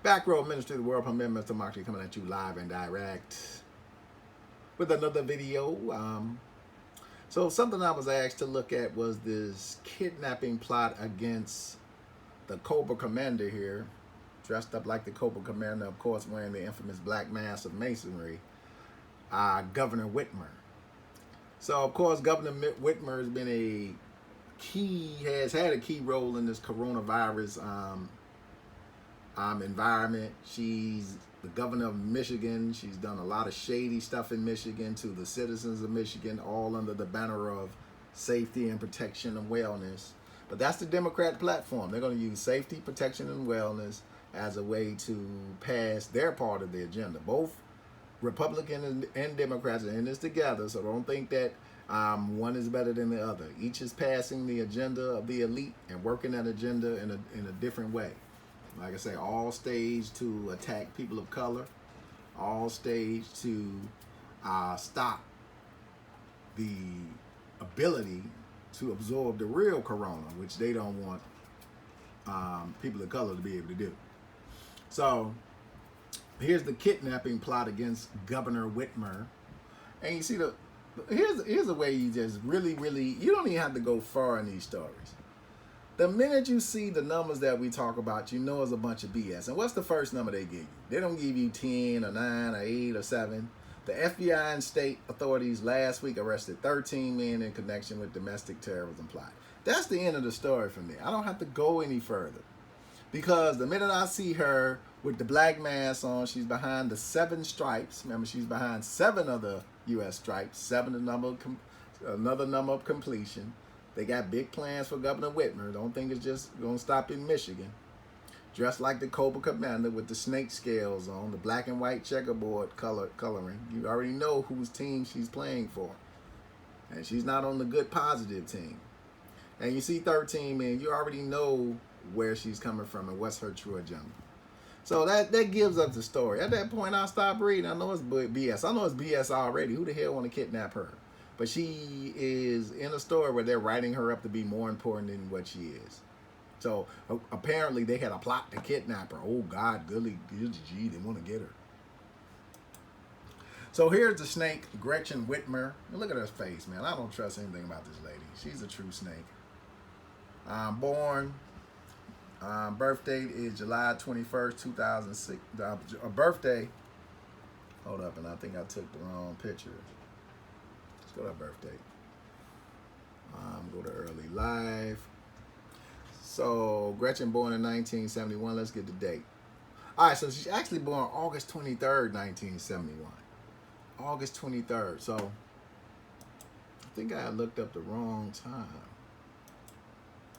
Back Row Ministry of the World Permit, Mr. Mahdi coming at you live and direct with another video. So something I was asked to look at was this kidnapping plot against the Cobra Commander here, dressed up like the Cobra Commander, of course, wearing the infamous black mask of masonry, Governor Whitmer. So, of course, Governor Whitmer has been has had a key role in this coronavirus environment. She's the governor of Michigan. She's done a lot of shady stuff in Michigan to the citizens of Michigan, all under the banner of safety and protection and wellness. But that's the Democrat platform. They're going to use safety, protection, and wellness as a way to pass their part of the agenda. Both Republicans and Democrats are in this together, so don't think that one is better than the other. Each is passing the agenda of the elite and working that agenda in a different way. Like I say, all staged to attack people of color, all staged to stop the ability to absorb the real corona, which they don't want people of color to be able to do. So here's the kidnapping plot against Governor Whitmer. And you see, here's a way you just really, you don't even have to go far in these stories. The minute you see the numbers that we talk about, you know it's a bunch of BS. And what's the first number they give you? They don't give you 10 or 9 or 8 or 7. The FBI and state authorities last week arrested 13 men in connection with domestic terrorism plot. That's the end of the story for me. I don't have to go any further. Because the minute I see her with the black mask on, she's behind the 7 stripes. Remember, she's behind 7 other U.S. stripes. 7 another number of completion. They got big plans for Governor Whitmer. Don't think it's just going to stop in Michigan. Dressed like the Cobra Commander with the snake scales on, the black and white checkerboard coloring. You already know whose team she's playing for. And she's not on the good, positive team. And you see 13 men, you already know where she's coming from and what's her true agenda. So that gives us the story. At that point, I stopped reading. I know it's BS. I know it's BS already. Who the hell want to kidnap her? But she is in a story where they're writing her up to be more important than what she is. So apparently they had a plot to kidnap her. Oh God, goody gee, they want to get her. So here's the snake, Gretchen Whitmer. Look at her face, man. I don't trust anything about this lady. She's a true snake. Birth date is July 21st, 2006. A birthday. Hold up, and I think I took the wrong picture. Let's go to her birthday. Go to early life. So Gretchen born in 1971. Let's get the date. All right, so she's actually born August 23rd, 1971. August 23rd. So I think I looked up the wrong time.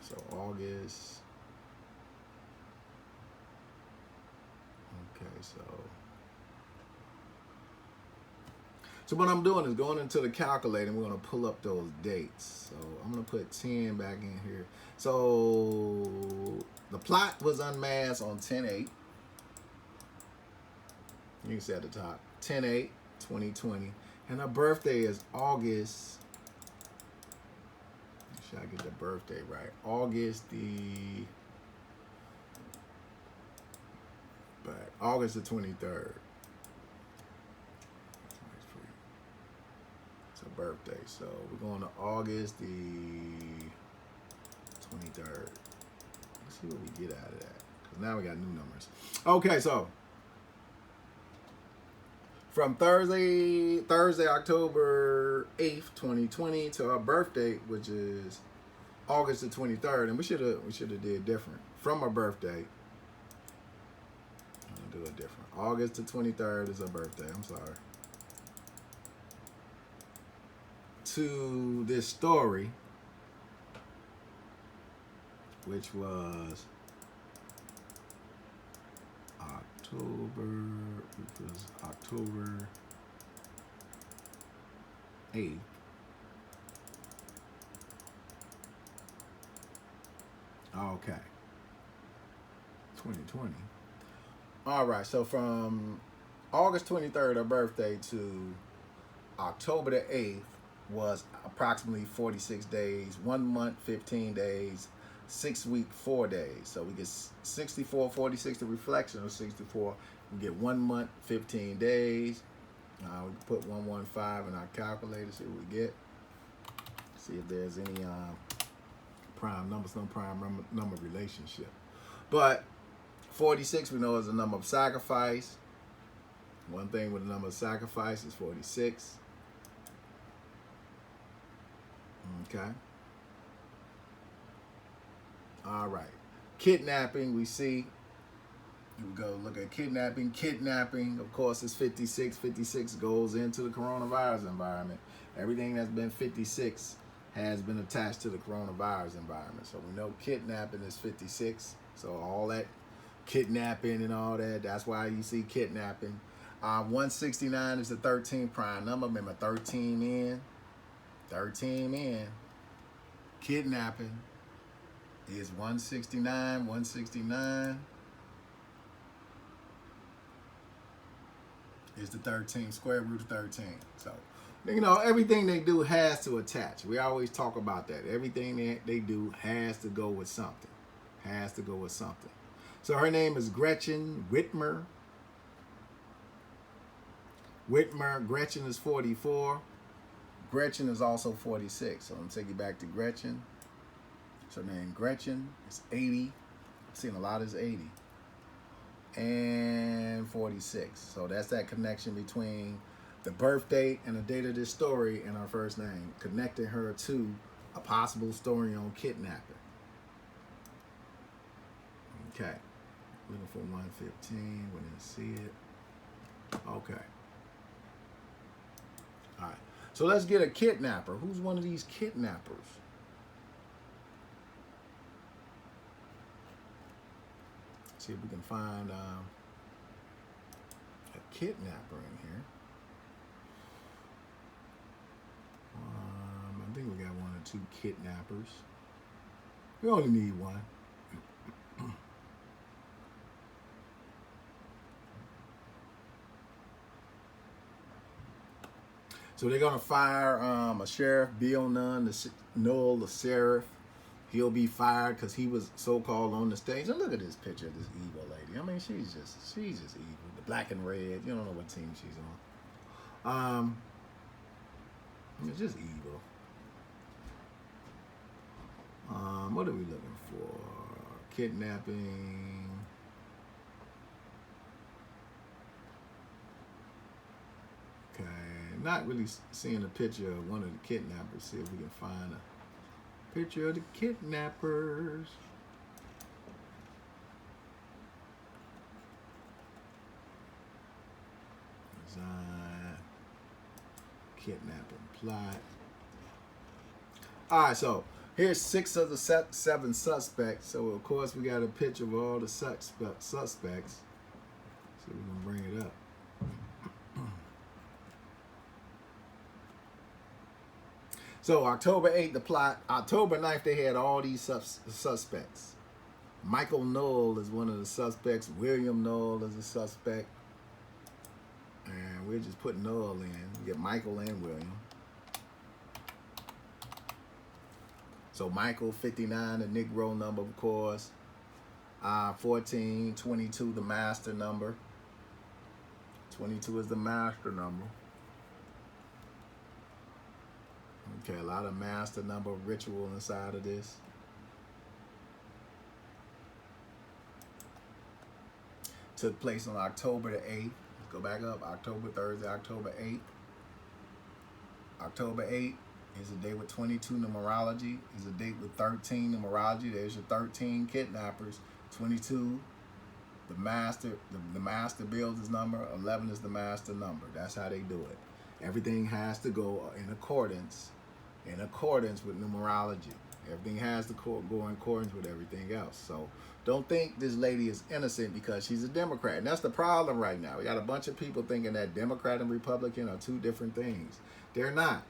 So August. Okay, so what I'm doing is going into the calculator and we're going to pull up those dates. So I'm going to put 10 back in here. So the plot was unmasked on 10/8. You can see at the top, 10/8/2020. And her birthday is August. Make sure I get the birthday right. August the 23rd. It's her birthday. So we're going to August the 23rd. Let's see what we get out of that. Because now we got new numbers. Okay, so from Thursday, October 8th, 2020 to her birthday, which is August the 23rd. And we should have did different. From her birthday. Do it different. August the 23rd is her birthday. I'm sorry. To this story, which was October 8th. Okay. 2020. All right, so from August 23rd, her birthday, to October the 8th was approximately 46 days, 1 month, 15 days, 6 week, 4 days. So we get 64, 46, the reflection of 64. We get 1 month, 15 days. We put 115 in our calculator, see what we get. See if there's any prime numbers, no prime number relationship. But 46 we know is a number of sacrifice. One thing with the number of sacrifice is 46. Okay. All right. Kidnapping, we see. Here we go. Look at kidnapping. Kidnapping, of course, is 56. 56 goes into the coronavirus environment. Everything that's been 56 has been attached to the coronavirus environment. So we know kidnapping is 56. So all that kidnapping and all that, that's why you see kidnapping. 169 is the 13 prime number. Remember 13 men. 13 men. Kidnapping is 169. 169 is the 13, square root of 13. So, you know, everything they do has to attach. We always talk about that. Everything they do has to go with something. Has to go with something. So her name is Gretchen Whitmer. Whitmer, Gretchen is 44. Gretchen is also 46. So I'm going to take you back to Gretchen. So her name Gretchen is 80. I've seen a lot is 80. And 46. So that's that connection between the birth date and the date of this story and her first name, connecting her to a possible story on kidnapping. Okay. Looking for 115. We didn't see it. Okay. All right. So let's get a kidnapper. Who's one of these kidnappers? See if we can find a kidnapper in here. I think we got 1 or 2 kidnappers. We only need 1. So they're gonna fire a sheriff, Bill Nunn, Noel, the sheriff. He'll be fired because he was so-called on the stage. And look at this picture of this evil lady. I mean, she's just evil. The black and red. You don't know what team she's on. It's just evil. What are we looking for? Kidnapping. Okay, not really seeing a picture of one of the kidnappers. See if we can find a picture of the kidnappers. Design. Kidnapping plot. All right, so here's 6 of the 7 suspects. So of course we got a picture of all the suspects. So we're gonna bring it up. So October 8th, the plot. October 9th, they had all these suspects. Michael Knoll is one of the suspects. William Knoll is a suspect. And we're just putting Knoll in. We get Michael and William. So Michael, 59, the Negro number, of course. 14, 22, the master number. 22 is the master number. Okay, a lot of master number ritual inside of this. Took place on October the 8th. Let's go back up. Thursday, October 8th. October 8th is a day with 22 numerology. Is a date with 13 numerology. There's your 13 kidnappers. 22, the master builds his number. 11 is the master number. That's how they do it. Everything has to go in accordance with numerology. Everything has to go in accordance with everything else. So don't think this lady is innocent because she's a Democrat. And that's the problem right now. We got a bunch of people thinking that Democrat and Republican are 2 different things. They're not.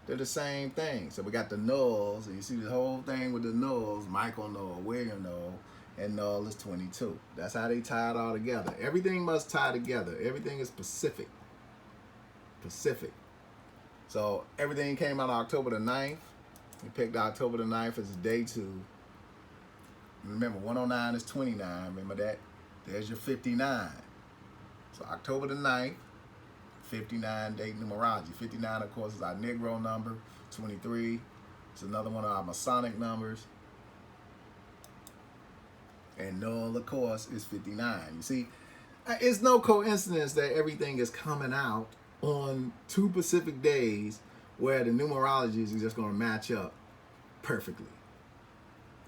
They're the same thing. So we got the Knowles, and you see the whole thing with the Knowles, Michael Knoll, William Knoll, and Knoll is 22. That's how they tie it all together. Everything must tie together. Everything is Pacific. So everything came out October the 9th. We picked October the 9th as day 2 Remember, 109 is 29. Remember that? There's your 59. So October the 9th, 59 date numerology. 59, of course, is our Negro number. 23 is another one of our Masonic numbers. And null, of course, is 59. You see, it's no coincidence that everything is coming out on 2 Pacific days where the numerology is just going to match up perfectly.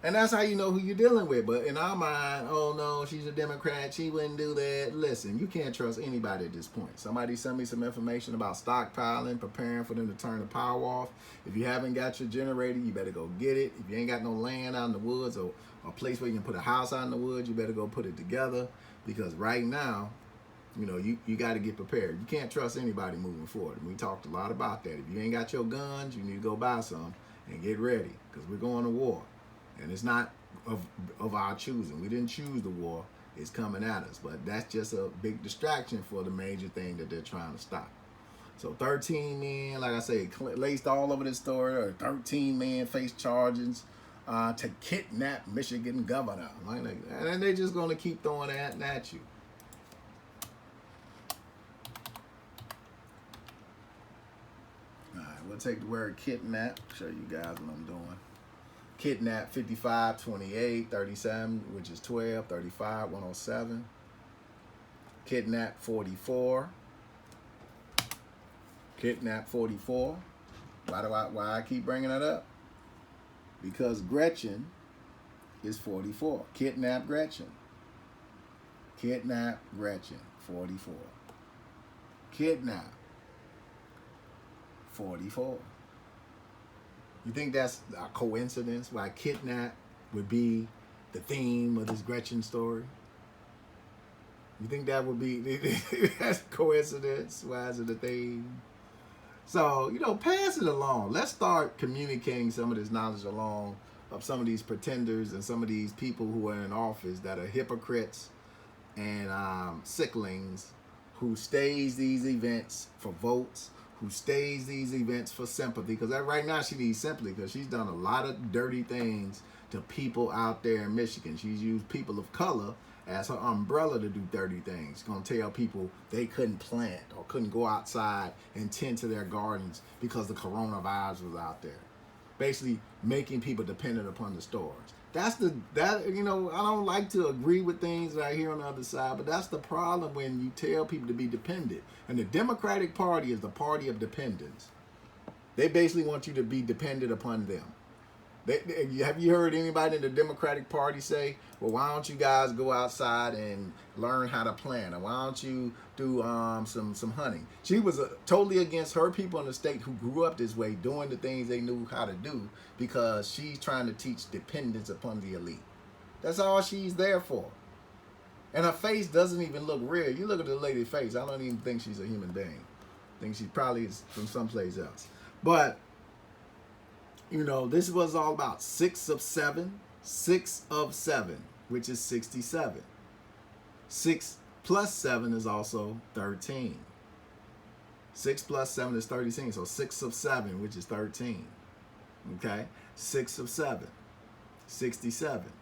And that's how you know who you're dealing with. But in our mind, oh no, she's a Democrat, she wouldn't do that. Listen, you can't trust anybody at this point. Somebody sent me some information about stockpiling, preparing for them to turn the power off. If you haven't got your generator, you better go get it. If you ain't got no land out in the woods or a place where you can put a house out in the woods, you better go put it together. Because right now, you know, you got to get prepared. You can't trust anybody moving forward. And we talked a lot about that. If you ain't got your guns, you need to go buy some and get ready, because we're going to war. And it's not of our choosing. We didn't choose the war. It's coming at us. But that's just a big distraction for the major thing that they're trying to stop. So 13 men, like I say, laced all over this story. 13 men face charges to kidnap Michigan governor. And then they're just going to keep throwing that at you. All right, we'll take the word kidnap. Show you guys what I'm doing. Kidnap 55, 28, 37, which is 12, 35, 107. Kidnap 44. Kidnap 44. Why I keep bringing that up? Because Gretchen is 44. Kidnap Gretchen. Kidnap Gretchen, 44. Kidnap 44. You think that's a coincidence why kidnap would be the theme of this Gretchen story? You think that would be that's a coincidence? Why is it a theme? So, you know, pass it along. Let's start communicating some of this knowledge along of some of these pretenders and some of these people who are in office that are hypocrites and sicklings who stage these events for votes, who stage these events for sympathy, because right now she needs sympathy because she's done a lot of dirty things to people out there in Michigan. She's used people of color as her umbrella to do dirty things. She's going to tell people they couldn't plant or couldn't go outside and tend to their gardens because the coronavirus was out there. Basically making people dependent upon the stores. You know, I don't like to agree with things that I hear on the other side, but that's the problem when you tell people to be dependent. And the Democratic Party is the party of dependence. They basically want you to be dependent upon them. Have you heard anybody in the Democratic Party say, well, why don't you guys go outside and learn how to plant? Or why don't you do some hunting? She was totally against her people in the state who grew up this way, doing the things they knew how to do, because she's trying to teach dependence upon the elite. That's all she's there for. And her face doesn't even look real. You look at the lady's face, I don't even think she's a human being. I think she probably is from someplace else. But you know, this was all about 6 of 7. 6 of 7, which is 67. 6 plus 7 is also 13. 6 plus 7 is 13. So 6 of 7, which is 13. Okay? 6 of 7. 67.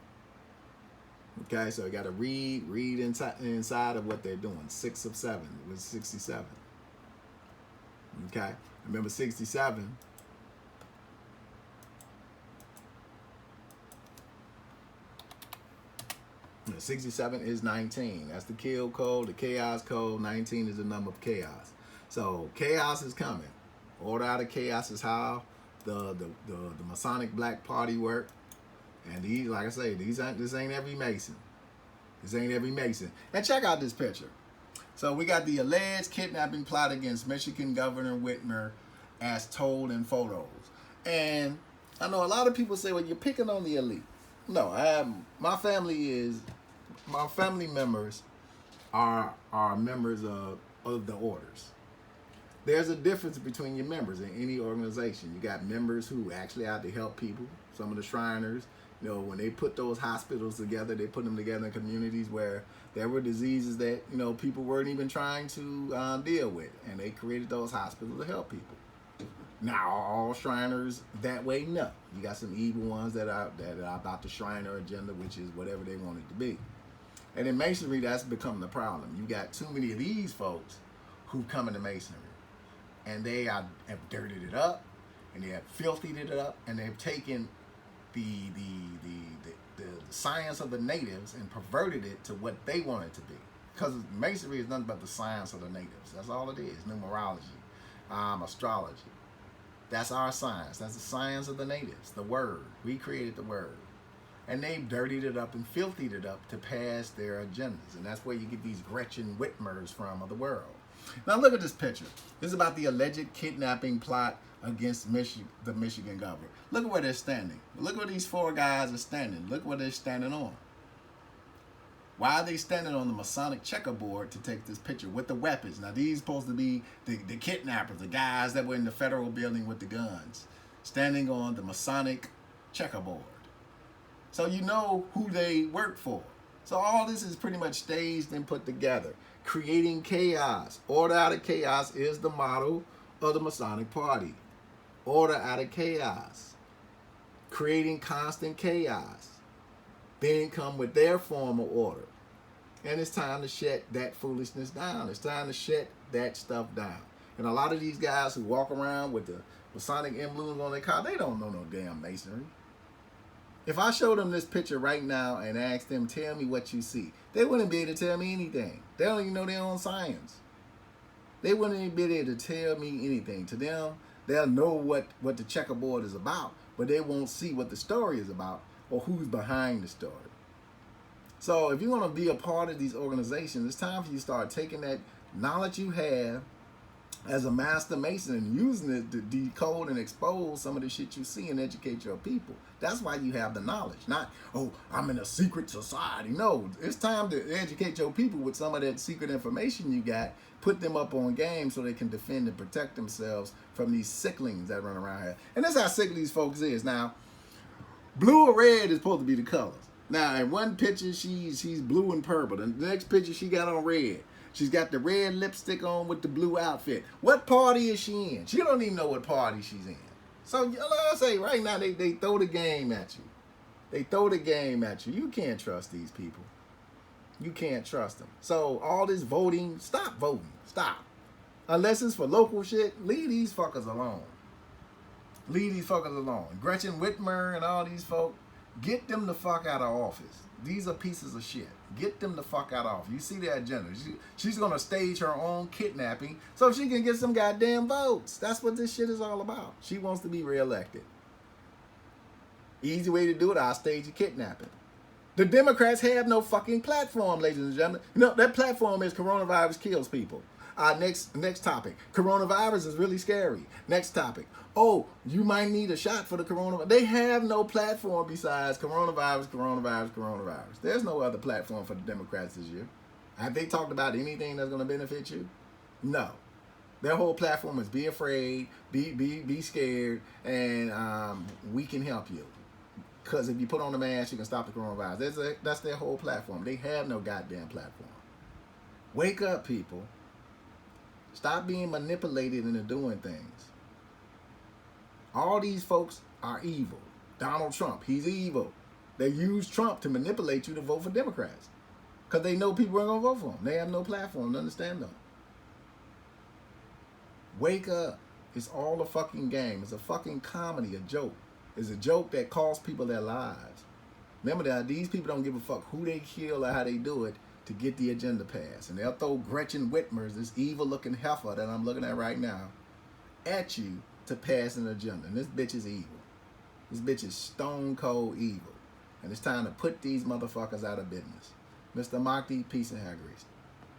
Okay, so you got to read inside of what they're doing. 6 of 7 was 67. Okay? Remember 67. 67 is 19. That's the kill code, the chaos code. 19 is the number of chaos. So chaos is coming. Order out of chaos is how the Masonic Black Party work. And these, like I say, this ain't every Mason. This ain't every Mason. And check out this picture. So we got the alleged kidnapping plot against Michigan Governor Whitmer as told in photos. And I know a lot of people say, well, you're picking on the elite. No, my family members are members of the orders. There's a difference between your members in any organization. You got members who actually out to help people. Some of the Shriners, you know, when they put those hospitals together, they put them together in communities where there were diseases that, you know, people weren't even trying to deal with. And they created those hospitals to help people. Now, are all Shriners that way? No. You got some evil ones that are about the Shriner agenda, which is whatever they want it to be. And in Masonry, that's become the problem. You got too many of these folks who come into Masonry, and they have dirtied it up, and they have filthied it up, and they've taken the science of the natives and perverted it to what they want it to be. Because Masonry is nothing but the science of the natives. That's all it is. Numerology, astrology. That's our science. That's the science of the natives. The word. We created the word. And they've dirtied it up and filthied it up to pass their agendas. And that's where you get these Gretchen Whitmers from of the world. Now look at this picture. This is about the alleged kidnapping plot against the Michigan governor. Look at where they're standing. Look where these four guys are standing. Look where they're standing on. Why are they standing on the Masonic checkerboard to take this picture with the weapons? Now, these supposed to be the kidnappers, the guys that were in the federal building with the guns, standing on the Masonic checkerboard. So you know who they work for. So all this is pretty much staged and put together, creating chaos. Order out of chaos is the motto of the Masonic Party. Order out of chaos. Creating constant chaos. Then come with their form of order. And it's time to shut that foolishness down. It's time to shut that stuff down. And a lot of these guys who walk around with the Masonic emblems on their car, they don't know no damn Masonry. If I showed them this picture right now and asked them, tell me what you see, they wouldn't be able to tell me anything. They don't even know their own science. They wouldn't even be able to tell me anything. To them, they'll know what the checkerboard is about, but they won't see what the story is about or who's behind the story. So if you want to be a part of these organizations, it's time for you to start taking that knowledge you have as a master mason and using it to decode and expose some of the shit you see and educate your people. That's why you have the knowledge. Not, oh, I'm in a secret society. No, it's time to educate your people with some of that secret information you got, put them up on game so they can defend and protect themselves from these sicklings that run around here. And that's how sick these folks is. Now, blue or red is supposed to be the colors. Now, in one picture, she's blue and purple. The next picture, she got on red. She's got the red lipstick on with the blue outfit. What party is she in? She don't even know what party she's in. So, like I say, right now, they throw the game at you. They throw the game at you. You can't trust these people. You can't trust them. So, all this voting, stop voting. Stop. Unless it's for local shit, leave these fuckers alone. Leave these fuckers alone. Gretchen Whitmer and all these folk, get them the fuck out of office. These are pieces of shit. Get them the fuck out of office. You see their agenda. She's going to stage her own kidnapping so she can get some goddamn votes. That's what this shit is all about. She wants to be reelected. Easy way to do it, I'll stage a kidnapping. The Democrats have no fucking platform, ladies and gentlemen. You know, that platform is coronavirus kills people. Next topic. Coronavirus is really scary. Next topic. Oh, you might need a shot for the coronavirus. They have no platform besides coronavirus. There's no other platform for the Democrats this year. Have they talked about anything that's going to benefit you? No. Their whole platform is be afraid, be scared, and we can help you. Because if you put on the mask, you can stop the coronavirus. That's their whole platform. They have no goddamn platform. Wake up, people. Stop being manipulated into doing things. All these folks are evil. Donald Trump, he's evil. They use Trump to manipulate you to vote for Democrats. Because they know people aren't going to vote for them. They have no platform to understand them. Wake up. It's all a fucking game. It's a fucking comedy, a joke. It's a joke that costs people their lives. Remember that these people don't give a fuck who they kill or how they do it to get the agenda passed. And they'll throw Gretchen Whitmer's, this evil-looking heifer that I'm looking at right now, at you to pass an agenda. And this bitch is evil. This bitch is stone cold evil. And it's time to put these motherfuckers out of business. Mr. Mahdi, peace and hair grease.